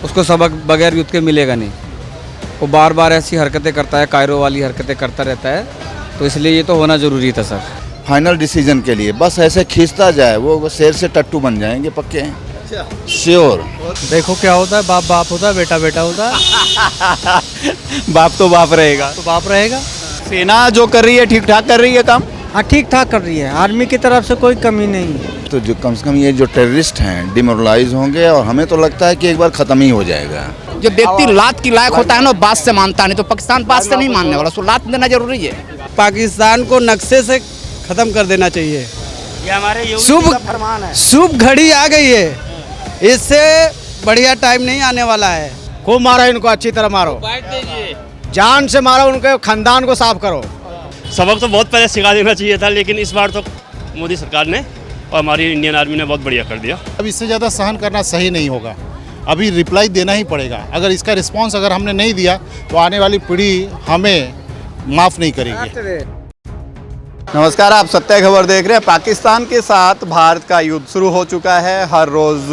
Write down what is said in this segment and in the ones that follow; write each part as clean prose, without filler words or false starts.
उसको सबक बगैर युद्ध के मिलेगा नहीं। वो बार बार ऐसी हरकतें करता है, कायरो वाली हरकतें करता रहता है, तो इसलिए ये तो होना ज़रूरी था सर। फाइनल डिसीजन के लिए बस ऐसे खींचता जाए, वो शेर से टट्टू बन जाएंगे पक्के हैं। श्योर। देखो क्या होता है, बाप बाप होता है, बेटा बेटा होता है। बाप तो बाप रहेगा। तो बाप रहेगा। सेना जो कर रही है ठीक ठाक कर रही है काम। हाँ ठीक ठाक कर रही है, आर्मी की तरफ से कोई कमी नहीं है। तो जो कम से कम ये जो टेररिस्ट हैं डिमोरलाइज होंगे और हमें तो लगता है कि एक बार ख़त्म ही हो जाएगा। जो व्यक्ति लात की लायक होता है ना, बात से मानता नहीं, तो पाकिस्तान बात से नहीं मानने वाला, उसको लात देना जरूरी है। पाकिस्तान को नक्शे से खत्म कर देना चाहिए। ये हमारे शुभ घड़ी आ गई है, इससे बढ़िया टाइम नहीं आने वाला है। खूब मारो इनको, अच्छी तरह मारो, जान से मारो, उनके खानदान को साफ करो। सबक तो बहुत पहले सिखा देना चाहिए था, लेकिन इस बार तो मोदी सरकार ने और हमारी इंडियन आर्मी ने बहुत बढ़िया कर दिया। अब इससे ज़्यादा सहन करना सही नहीं होगा, अभी रिप्लाई देना ही पड़ेगा। अगर इसका रिस्पांस अगर हमने नहीं दिया तो आने वाली पीढ़ी हमें माफ़ नहीं करेगी। नमस्कार, आप सत्य खबर देख रहे हैं। पाकिस्तान के साथ भारत का युद्ध शुरू हो चुका है। हर रोज़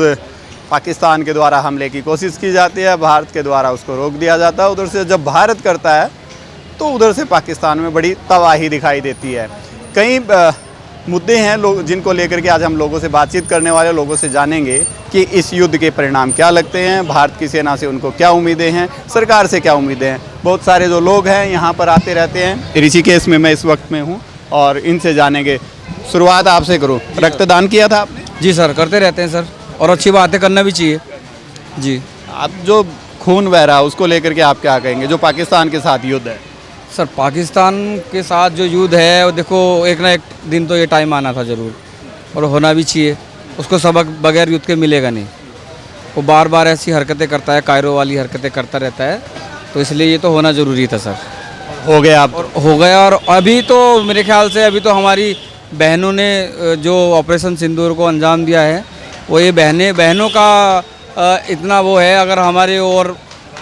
पाकिस्तान के द्वारा हमले की कोशिश की जाती है, भारत के द्वारा उसको रोक दिया जाता है। उधर से जब भारत करता है तो उधर से पाकिस्तान में बड़ी तबाही दिखाई देती है। कई मुद्दे हैं लोग जिनको लेकर के आज हम लोगों से बातचीत करने वाले, लोगों से जानेंगे कि इस युद्ध के परिणाम क्या लगते हैं, भारत की सेना से उनको क्या उम्मीदें हैं, सरकार से क्या उम्मीदें हैं। बहुत सारे जो लोग हैं यहाँ पर आते रहते हैं। ऋषिकेश में मैं इस वक्त में हूँ और इनसे जानेंगे। शुरुआत आपसे करूँ, रक्तदान किया था आपने? जी सर, करते रहते हैं सर, और अच्छी बातें करना भी चाहिए जी। आप जो खून बह रहा है उसको लेकर के आप क्या कहेंगे, जो पाकिस्तान के साथ युद्ध है? सर पाकिस्तान के साथ जो युद्ध है वो देखो, एक ना एक दिन तो ये टाइम आना था ज़रूर, और होना भी चाहिए। उसको सबक बगैर युद्ध के मिलेगा नहीं। वो बार बार ऐसी हरकतें करता है, कायरो वाली हरकतें करता रहता है, तो इसलिए ये तो होना ज़रूरी था सर। हो गया आप? और हो गया। और अभी तो मेरे ख्याल से अभी तो हमारी बहनों ने जो ऑपरेशन सिंदूर को अंजाम दिया है, वो ये बहनों का इतना वो है। अगर हमारे और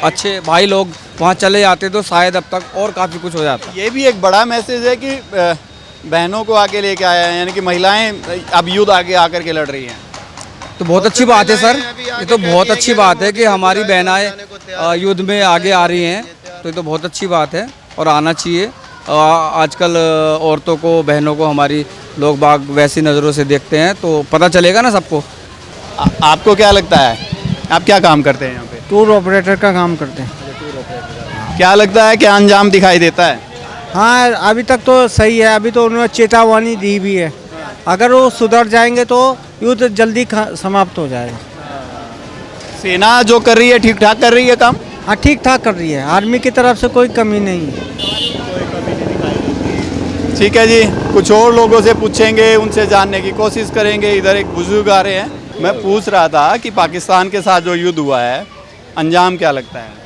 अच्छे भाई लोग वहाँ चले जाते तो शायद अब तक और काफ़ी कुछ हो जाता। ये भी एक बड़ा मैसेज है कि बहनों को आगे लेके आया है, यानी कि महिलाएं अब युद्ध आगे आकर के लड़ रही हैं। तो बहुत अच्छी बात है सर, ये तो बहुत अच्छी बात है कि हमारी बहनाएं युद्ध में आगे आ रही हैं, तो ये तो बहुत अच्छी बात है और आना चाहिए। आजकल औरतों को, बहनों को हमारी लोग बाग वैसी नज़रों से देखते हैं, तो पता चलेगा ना सबको। आपको क्या लगता है, आप क्या काम करते हैं यहाँ पे? टूर ऑपरेटर का काम करते हैं। क्या लगता है, क्या अंजाम दिखाई देता है? हाँ अभी तक तो सही है, अभी तो उन्होंने चेतावनी दी भी है, अगर वो सुधर जाएंगे तो युद्ध जल्दी समाप्त हो जाएगा। सेना जो कर रही है ठीक ठाक कर रही है काम। हाँ ठीक ठाक कर रही है, आर्मी की तरफ से कोई कमी नहीं है। ठीक है जी, कुछ और लोगों से पूछेंगे, उनसे जानने की कोशिश करेंगे। इधर एक बुजुर्ग आ रहे हैं। मैं पूछ रहा था कि पाकिस्तान के साथ जो युद्ध हुआ है, अंजाम क्या लगता है?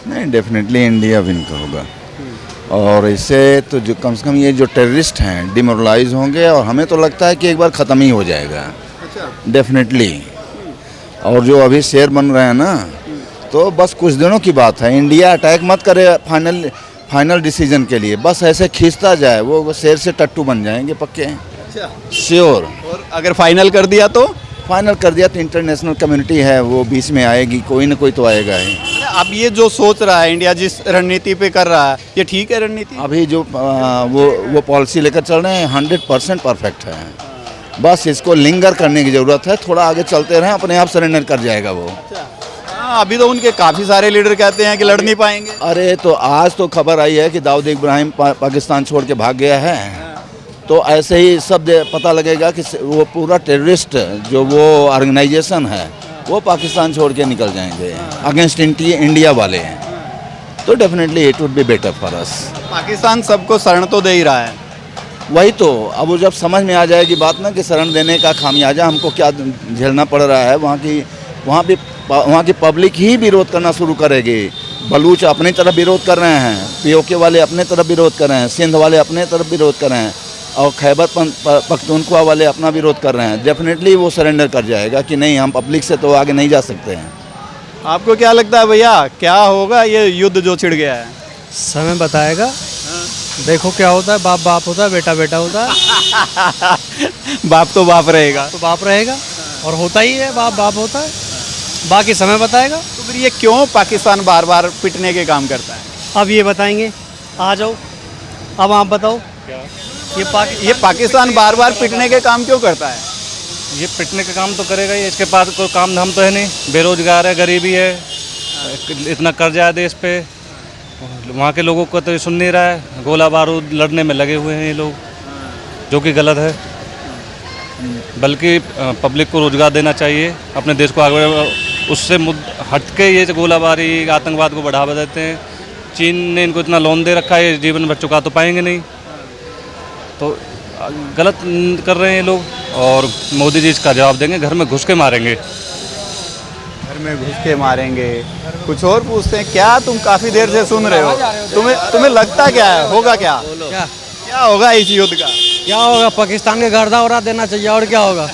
नहीं, डेफिनेटली इंडिया विन होगा। और इससे तो जो कम से कम ये जो टेररिस्ट हैं डिमोरलाइज होंगे और हमें तो लगता है कि एक बार ख़त्म ही हो जाएगा। डेफिनेटली। और जो अभी शेर बन रहे हैं ना, तो बस कुछ दिनों की बात है। इंडिया अटैक मत करे फाइनल डिसीजन के लिए, बस ऐसे खींचता जाए, वो शेर से टट्टू बन जाएंगे पक्के हैं। श्योर। और अगर फाइनल कर दिया तो? फाइनल कर दिया तो इंटरनेशनल कम्युनिटी है वो बीच में आएगी, कोई ना कोई तो आएगा ही। अब ये जो सोच रहा है इंडिया, जिस रणनीति पे कर रहा है, ये ठीक है रणनीति? अभी जो वो पॉलिसी लेकर चल रहे हैं 100% परफेक्ट है। बस इसको लिंगर करने की ज़रूरत है, थोड़ा आगे चलते रहें, अपने आप सरेंडर कर जाएगा वो। अभी तो उनके काफ़ी सारे लीडर कहते हैं कि लड़ नहीं पाएंगे। अरे तो आज तो खबर आई है कि दाऊद इब्राहिम पाकिस्तान छोड़ के भाग गया है, तो ऐसे ही सब पता लगेगा कि वो पूरा टेररिस्ट जो वो ऑर्गेनाइजेशन है वो पाकिस्तान छोड़ के निकल जाएंगे अगेंस्ट इंडिया वाले हैं। तो definitely it would be better for us. Pakistan सबको शरण तो दे ही रहा है। वही तो, अब वो जब समझ में आ जाएगी बात ना कि शरण देने का खामियाजा हमको क्या झेलना पड़ रहा है, वहाँ की पब्लिक ही विरोध करना शुरू करेगी। बलूच अपनी तरफ विरोध कर रहे हैं, पीओके वाले अपने तरफ विरोध कर रहे हैं, सिंध वाले अपने तरफ विरोध कर रहे हैं, और खैबर पख्तूनख्वा वाले अपना विरोध कर रहे हैं। डेफिनेटली वो सरेंडर कर जाएगा कि नहीं, हम पब्लिक से तो आगे नहीं जा सकते हैं। आपको क्या लगता है भैया, क्या होगा ये युद्ध जो छिड़ गया है? समय बताएगा। देखो क्या होता है, बाप बाप होता है, बेटा बेटा होता है। बाप तो बाप रहेगा। तो बाप रहेगा, और होता ही है, बाप बाप होता है। बाकी समय बताएगा। तो फिर ये क्यों पाकिस्तान बार बार पिटने के काम करता है? अब ये बताएंगे, आ जाओ, अब आप बताओ। ये पाकिस्तान बार बार पिटने के काम क्यों करता है? ये पिटने का काम तो करेगा ही, इसके पास कोई काम धाम तो है नहीं, बेरोजगार है, गरीबी है, इतना कर्जा है देश पे, वहाँ के लोगों को तो ये सुन नहीं रहा है, गोला बारूद लड़ने में लगे हुए हैं ये लोग, जो कि गलत है। बल्कि पब्लिक को रोजगार देना चाहिए, अपने देश को आगे, उससे हटके ये गोलाबारी आतंकवाद को बढ़ावा देते हैं। चीन ने इनको इतना लोन दे रखा है, ये जीवन भर चुका तो पाएंगे नहीं, तो गलत कर रहे हैं ये लोग। और मोदी जी इसका जवाब देंगे, घर में घुस के मारेंगे। घर में घुस के मारेंगे। कुछ और पूछते हैं, क्या तुम काफी देर से सुन रहे हो, तुम्हें लगता क्या है, होगा क्या क्या होगा इस युद्ध का? क्या होगा, पाकिस्तान के गर्दा उड़ा देना चाहिए, और क्या होगा।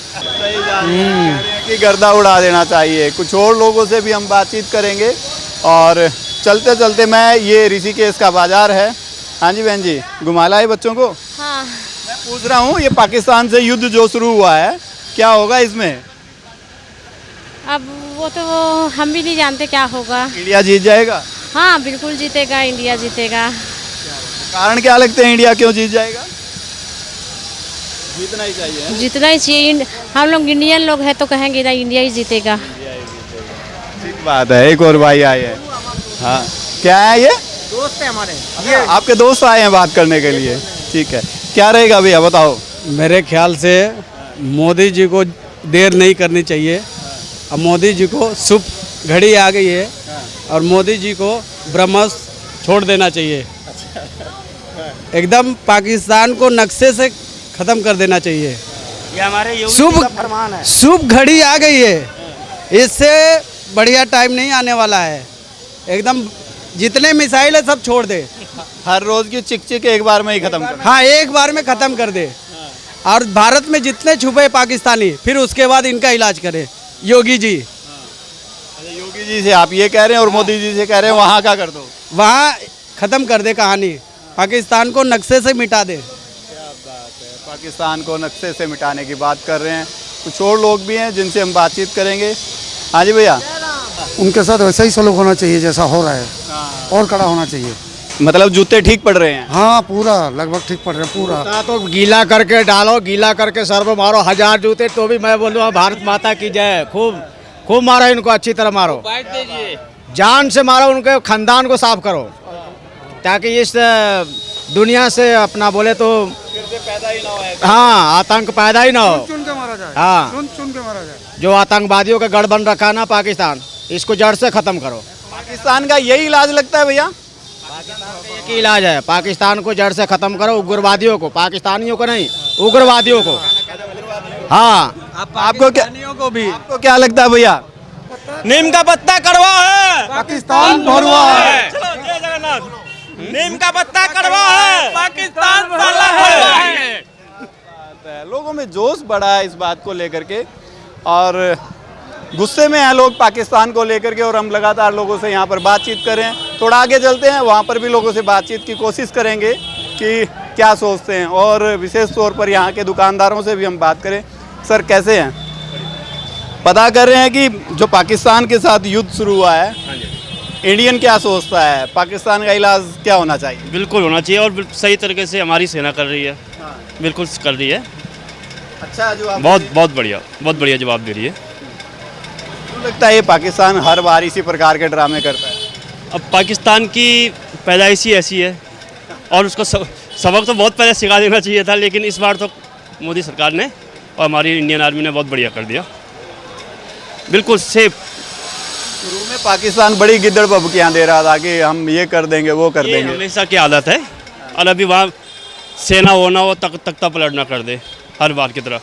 कि गर्दा उड़ा देना चाहिए। कुछ और लोगों से भी हम बातचीत करेंगे। और चलते चलते मैं ये ऋषिकेश का बाजार है। हाँ जी बहन जी, घुमा लाए बच्चों को? हाँ। मैं पूछ रहा हूँ, ये पाकिस्तान से युद्ध जो शुरू हुआ है, क्या होगा इसमें? अब वो तो हम भी नहीं जानते क्या होगा। इंडिया जीत जाएगा? हाँ बिल्कुल जीतेगा, इंडिया जीतेगा। कारण क्या लगते हैं, इंडिया क्यों जीत जाएगा? जीतना ही चाहिए। जीतना ही चाहिए। हम लोग इंडियन लोग हैं तो कहेंगे ना इंडिया ही जीतेगा। ठीक बात है। एक और भाई आए हैं। हाँ, क्या है ये? दोस्त है हमारे। ये आपके दोस्त आए हैं बात करने के लिए? ठीक है, क्या रहेगा भैया बताओ? मेरे ख्याल से मोदी जी को देर नहीं करनी चाहिए। अब मोदी जी को शुभ घड़ी आ गई है और मोदी जी को ब्रह्मस छोड़ देना चाहिए। एकदम पाकिस्तान को नक्शे से ख़त्म कर देना चाहिए। ये हमारे शुभ घड़ी आ गई है, इससे बढ़िया टाइम नहीं आने वाला है। एकदम जितने मिसाइल है सब छोड़ दे, हर रोज की चिक चिक एक बार में ही खत्म कर। हाँ एक बार में ख़त्म कर दे। और भारत में जितने छुपे पाकिस्तानी, फिर उसके बाद इनका इलाज करे योगी जी। योगी जी से आप ये कह रहे हैं और मोदी जी से कह रहे हैं वहाँ का कर दो, वहाँ ख़त्म कर दे कहानी, पाकिस्तान को नक्शे से मिटा दे। पाकिस्तान को नक्शे से मिटाने की बात कर रहे हैं। कुछ और लोग भी हैं जिनसे हम बातचीत करेंगे। हाँ जी भैया, उनके साथ वैसा ही सलूक होना चाहिए जैसा हो रहा है, और कड़ा होना चाहिए। मतलब जूते ठीक पड़ रहे हैं? हाँ पूरा लगभग ठीक पड़ रहा है पूरा। तो गीला करके डालो, गीला करके सर पे मारो, 1000 जूते तो भी मैं बोलूँगा भारत माता की जय। खूब खूब मारो इनको, अच्छी तरह मारो, जान से मारो, उनके खानदान को साफ करो, ताकि इस दुनिया से अपना बोले तो हाँ आतंक पैदा ही ना हो। चुन के मारा जाए। हाँ चुन के मारा जाए। जो आतंकवादियों का गढ़ बन रखा ना पाकिस्तान, इसको जड़ से खत्म करो। पाकिस्तान का यही इलाज लगता है भैया? एक ही इलाज है, पाकिस्तान को जड़ से खत्म करो, उग्रवादियों को, पाकिस्तानियों को नहीं, उग्रवादियों को। हाँ आपको क्या लगता है भैया? नीम का पत्ता कड़वा है, पाकिस्तान भरवा है। जय जगन्नाथ। नीम का पत्ता कड़वा है, पाकिस्तान साला है। लोगों में जोश बढ़ा है इस बात को लेकर के, और गुस्से में हैं लोग पाकिस्तान को लेकर के। और हम लगातार लोगों से यहाँ पर बातचीत कर रहे हैं। थोड़ा आगे चलते हैं, वहाँ पर भी लोगों से बातचीत की कोशिश करेंगे कि क्या सोचते हैं। और विशेष तौर पर यहाँ के दुकानदारों से भी हम बात करें। सर कैसे हैं? पता कर रहे हैं कि जो पाकिस्तान के साथ युद्ध शुरू हुआ है, इंडियन क्या सोचता है, पाकिस्तान का इलाज क्या होना चाहिए? बिल्कुल होना चाहिए, और सही तरीके से हमारी सेना कर रही है। बिल्कुल कर रही है। अच्छा जवाब, बहुत बढ़िया जवाब दे रही है। लगता है ये पाकिस्तान हर बार इसी प्रकार के ड्रामे करता है? अब पाकिस्तान की पैदाइश ही ऐसी है, और उसको सबक तो बहुत पहले सिखा देना चाहिए था, लेकिन इस बार तो मोदी सरकार ने और हमारी इंडियन आर्मी ने बहुत बढ़िया कर दिया। बिल्कुल सेफ। शुरू में पाकिस्तान बड़ी गिद्दड़ बबकियाँ दे रहा था कि हम ये कर देंगे वो कर देंगे। हमेशा की आदत है, और अभी वहाँ सेना हो ना हो तख्ता पलट ना कर दे हर बार की तरह।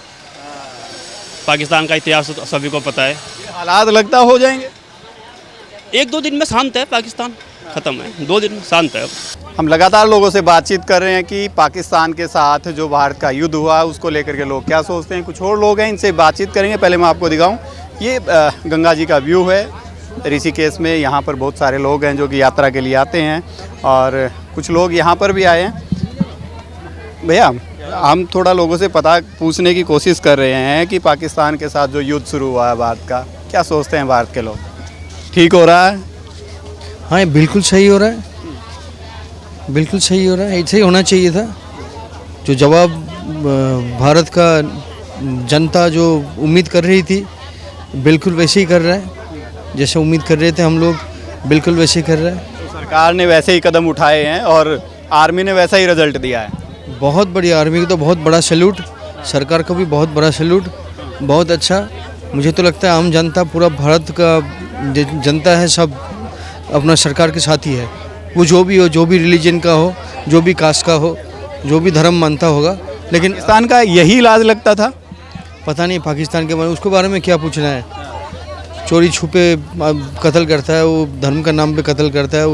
पाकिस्तान का इतिहास तो सभी को पता है। हालात लगता हो जाएंगे 1-2 दिन में शांत है, पाकिस्तान ख़त्म है, 2 दिन में शांत है। हम लगातार लोगों से बातचीत कर रहे हैं कि पाकिस्तान के साथ जो भारत का युद्ध हुआ उसको लेकर के लोग क्या सोचते हैं। कुछ और लोग हैं, इनसे बातचीत करेंगे। पहले मैं आपको दिखाऊं, ये गंगा जी का व्यू है ऋषिकेश में। यहाँ पर बहुत सारे लोग हैं जो कि यात्रा के लिए आते हैं, और कुछ लोग यहाँ पर भी आए हैं। भैया हम थोड़ा लोगों से पूछने की कोशिश कर रहे हैं कि पाकिस्तान के साथ जो युद्ध शुरू हुआ है भारत का, क्या सोचते हैं भारत के लोग, ठीक हो रहा है? हाँ ये बिल्कुल सही हो रहा है, बिल्कुल सही हो रहा है, ऐसे ही होना चाहिए था। जो जवाब भारत का जनता जो उम्मीद कर रही थी बिल्कुल वैसे ही कर रहा है, जैसे उम्मीद कर रहे थे हम लोग बिल्कुल वैसे ही कर रहा है। सरकार ने वैसे ही कदम उठाए हैं और आर्मी ने वैसा ही रिजल्ट दिया है। बहुत बढ़िया, आर्मी को तो बहुत बड़ा सैल्यूट, सरकार को भी बहुत बड़ा सैल्यूट, बहुत अच्छा। मुझे तो लगता है आम जनता, पूरा भारत का जनता है, सब अपना सरकार के साथ ही है। वो जो भी हो, जो भी रिलीजन का हो, जो भी कास्ट का हो, जो भी धर्म मानता होगा। लेकिन पाकिस्तान का यही इलाज लगता था। पता नहीं पाकिस्तान के बारे में, उसके बारे में क्या पूछना है। चोरी छुपे कत्ल करता है, वो धर्म का नाम पे कत्ल करता है,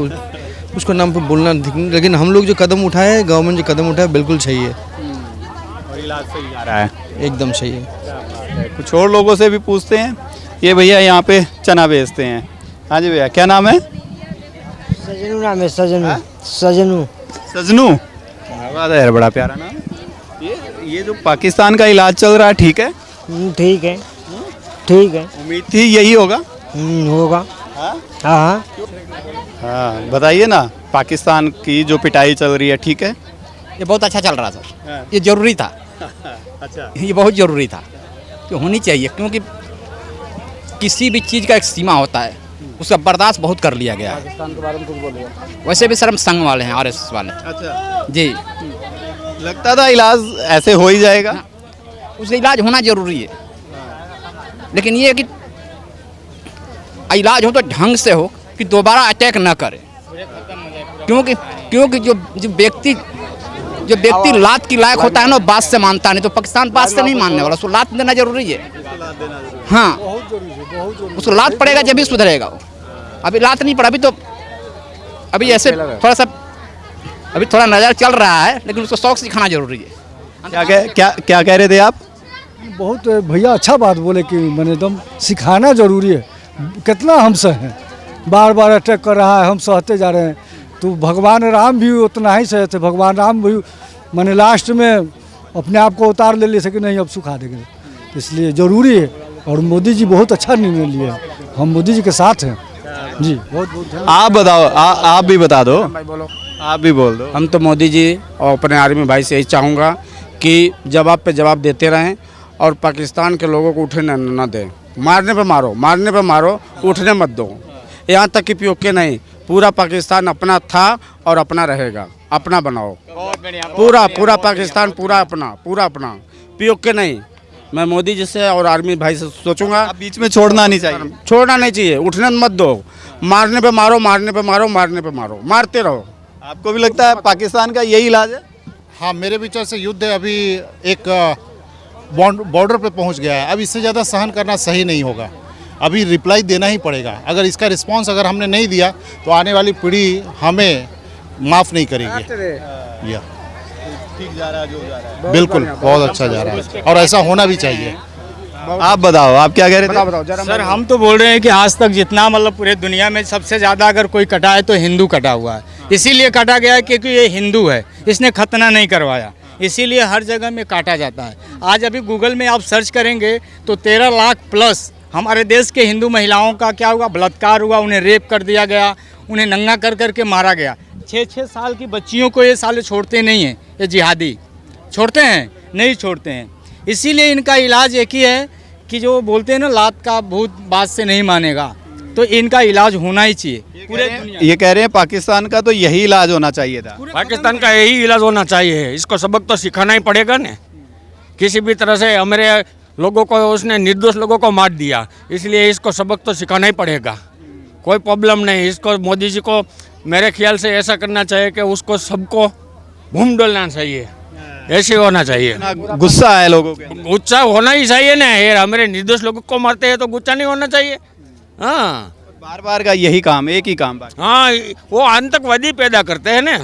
उसको नाम पे बोलना। लेकिन हम लोग जो कदम उठाए हैं, गवर्नमेंट जो कदम उठाए बिल्कुल सही है और इलाज सही आ रहा है, एकदम सही है। कुछ और लोगों से भी पूछते हैं। ये भैया यहाँ पे चना बेचते हैं। हाँ जी भैया, क्या नाम है? सजनू नाम है, सजनू। सजनू सजनू, क्या बात है यार, बड़ा प्यारा नाम है। ये जो पाकिस्तान का इलाज चल रहा है, ठीक है? ठीक है, ठीक है। उम्मीद थी यही होगा। होगा। हाँ हाँ हाँ, बताइए ना, पाकिस्तान की जो पिटाई चल रही है, ठीक है? ये बहुत अच्छा चल रहा सर, ये ज़रूरी था। अच्छा, ये बहुत ज़रूरी था कि होनी चाहिए, क्योंकि किसी भी चीज़ का एक सीमा होता है, उसका बर्दाश्त बहुत कर लिया गया है। पाकिस्तान के बारे में कुछ बोलिए। वैसे भी सर हम संघ वाले हैं, RSS वाले। अच्छा जी, लगता था इलाज ऐसे हो ही जाएगा। उसका इलाज होना जरूरी है, लेकिन ये है कि इलाज हो तो ढंग से हो, कि दोबारा अटैक ना करे। क्योंकि जो व्यक्ति लात की लायक होता है ना, बात से मानता नहीं, तो पाकिस्तान बात से नहीं मानने वाला, उसको लात देना जरूरी है। हाँ, उसको लात पड़ेगा जब भी सुधरेगा वो। अभी लात नहीं पड़ा, अभी ऐसे थोड़ा सा अभी थोड़ा नज़र चल रहा है, लेकिन उसको शौक सिखाना जरूरी है। क्या कह रहे थे आप? बहुत भैया अच्छा बात बोले कि मैंने एकदम सिखाना जरूरी है। कितना हम सह हैं, बार बार अटैक कर रहा है, हम सहते जा रहे हैं। तो भगवान राम भी उतना ही सहे थे। भगवान राम भी मैंने लास्ट में अपने आप को उतार ले सके, नहीं अब सुखा देंगे, इसलिए ज़रूरी है। और मोदी जी बहुत अच्छा निर्णय लिए, हम मोदी जी के साथ हैं जी। बहुत बहुत आप बताओ, आप भी बता दो, आप भी बोल दो। हम तो मोदी जी और अपने आर्मी भाई से यही चाहूँगा कि जवाब पे जवाब देते रहें और पाकिस्तान के लोगों को उठने न दें। मारने पे मारो, मारने पे मारो, उठने मत दो। यहाँ तक कि POK नहीं, पूरा पाकिस्तान अपना था और अपना रहेगा। अपना बनाओ पूरा पाकिस्तान, पूरा अपना POK नहीं। मैं मोदी जी से और आर्मी भाई से सोचूंगा, बीच में छोड़ना नहीं चाहिए, छोड़ना नहीं चाहिए, उठने मत दो। मारने पे मारो, मारने पे मारो, मारने पे मारो, मारते रहो। आपको भी लगता है पाकिस्तान का यही इलाज है? हाँ, मेरे विचार से युद्ध अभी एक बॉर्डर पे पहुंच गया है। अब इससे ज़्यादा सहन करना सही नहीं होगा। अभी रिप्लाई देना ही पड़ेगा। अगर इसका रिस्पांस अगर हमने नहीं दिया तो आने वाली पीढ़ी हमें माफ़ नहीं करेगी। या ठीक जा रहा है, जो जा रहा है, बिल्कुल बहुत अच्छा जा रहा है और ऐसा होना भी चाहिए। आप बताओ, आप क्या कह रहे थे? सर, हम तो बोल रहे हैं कि आज तक जितना मतलब पूरे दुनिया में सबसे ज़्यादा अगर कोई कटा है तो हिंदू कटा हुआ है। इसीलिए काटा गया है क्योंकि ये हिंदू है, इसने खतना नहीं करवाया, इसीलिए हर जगह में काटा जाता है। आज अभी गूगल में आप सर्च करेंगे तो 13 लाख प्लस हमारे देश के हिंदू महिलाओं का क्या हुआ, बलात्कार हुआ, उन्हें रेप कर दिया गया, उन्हें नंगा कर करके मारा गया। 6-6 साल की बच्चियों को ये साले छोड़ते नहीं हैं, ये जिहादी छोड़ते हैं, नहीं छोड़ते हैं। इसीलिए इनका इलाज एक ही है कि जो बोलते हैं ना, लात का भूत बात से नहीं मानेगा, तो इनका इलाज होना ही चाहिए पूरे दुनिया। ये कह रहे हैं पाकिस्तान का तो यही इलाज होना चाहिए था। पाकिस्तान का यही इलाज होना चाहिए। इसको सबक तो सिखाना ही पड़ेगा ना। किसी भी तरह से हमारे लोगों को, उसने निर्दोष लोगों को मार दिया, इसलिए इसको सबक तो सिखाना ही पड़ेगा। कोई प्रॉब्लम नहीं। इसको मोदी जी को मेरे ख्याल से ऐसा करना चाहिए कि उसको सबको घूम डोलना चाहिए, ऐसे होना चाहिए। गुस्सा है लोगों के, गुस्सा होना ही चाहिए ना। ये हमारे निर्दोष लोगों को मारते हैं तो गुस्सा नहीं होना चाहिए। हाँ, बार बार का यही काम, एक ही काम। हाँ, वो आतंकवादी पैदा करते हैं ना,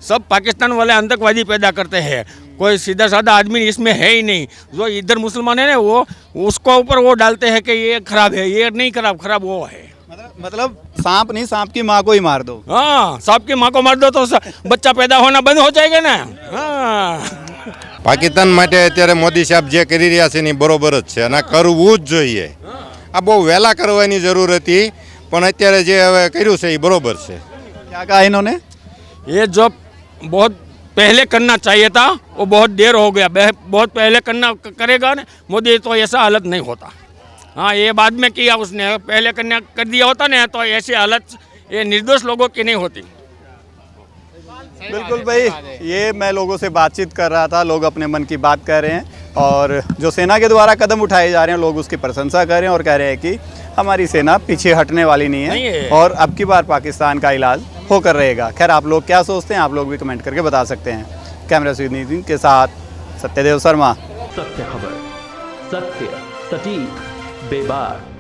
सब पाकिस्तान वाले आतंकवादी पैदा करते हैं। कोई सीधा साधा आदमी इसमें है ही नहीं। जो इधर मुसलमान है ना, वो उसको ऊपर वो डालते हैं कि ये खराब है, ये नहीं खराब वो है। मतलब सांप नहीं, सांप की माँ को ही मार दो। हाँ, सांप की माँ को मार दो तो बच्चा पैदा होना बंद हो जाएगा ना। हाँ, પાકિસ્તાન માટે અત્યારે મોદી સાહેબ જે કરી રહ્યા છે એની બરોબર જ છે અને કરવું જ જોઈએ. આ બહુ વહેલા કરવાની જરૂર હતી પણ અત્યારે જે હવે કર્યું છે એ બરોબર છે. क्या कहा इन्होंने? ये जो बहुत पहले करना चाहिए था वो बहुत देर हो गया, बहुत पहले करना करेगा ना मोदी तो ऐसा हालत नहीं होता. हाँ ये बाद में किया उसने, पहले करने कर दिया होता ना तो ऐसी हालत ये निर्दोष लोगों की नहीं होती. बिल्कुल भाई, ये मैं लोगों से बातचीत कर रहा था, लोग अपने मन की बात कह रहे हैं और जो सेना के द्वारा कदम उठाए जा रहे हैं लोग उसकी प्रशंसा कर रहे हैं और कह रहे हैं कि हमारी सेना पीछे हटने वाली नहीं है और अब की बार पाकिस्तान का इलाज होकर रहेगा. खैर आप लोग क्या सोचते हैं, आप लोग भी कमेंट करके बता सकते हैं. कैमरा से नितिन के साथ सत्यदेव शर्मा. सत्य खबर, सत्य सटीक बेबाक.